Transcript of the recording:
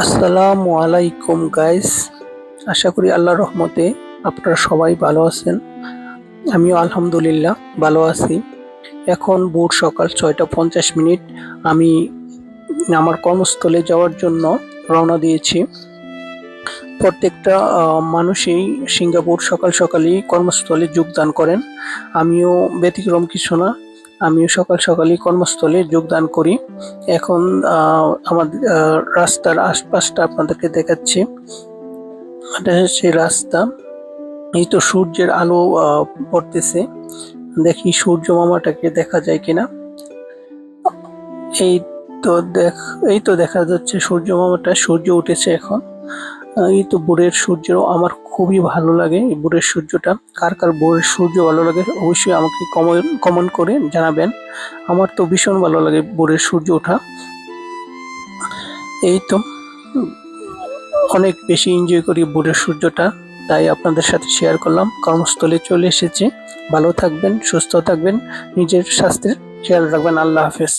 আসসালামু আলাইকুম গাইস। আশা করি আল্লাহর রহমতে আপনারা সবাই ভালো আছেন। আমিও আলহামদুলিল্লাহ ভালো আছি। এখন ভোর সকাল ৬টা ৫০ মিনিট। আমি আমার কর্মস্থলে যাওয়ার জন্য রওনা দিয়েছি। প্রত্যেকটা মানুষই সিঙ্গাপুর সকাল সকালই কর্মস্থলে যোগদান করেন। আমিও ব্যতিক্রম কিছু না। আমিও সকাল সকালই কর্মস্থলে যোগদান করি। এখন আমাদের রাস্তার আশপাশটা আপনাদেরকে দেখাচ্ছি। এটা হচ্ছে রাস্তা। এই তো সূর্যের আলো পড়তেছে। দেখি সূর্য মামাটাকে দেখা যায় কিনা। এই তো এই তো দেখা যাচ্ছে সূর্য মামাটা। সূর্য উঠেছে এখন। এই তো ভোরের সূর্য আমার খুবই ভালো লাগে। এই ভোরের সূর্যটা কার কার ভোরের সূর্য ভালো লাগে অবশ্যই আমাকে কমেন্ট করে জানাবেন। আমার তো ভীষণ ভালো লাগে ভোরের সূর্য ওঠা। এই তো অনেক বেশি এনজয় করি ভোরের সূর্যটা, তাই আপনাদের সাথে শেয়ার করলাম। কর্মস্থলে চলে এসেছি। ভালো থাকবেন, সুস্থ থাকবেন, নিজের স্বাস্থ্যের খেয়াল রাখবেন। আল্লাহ হাফেজ।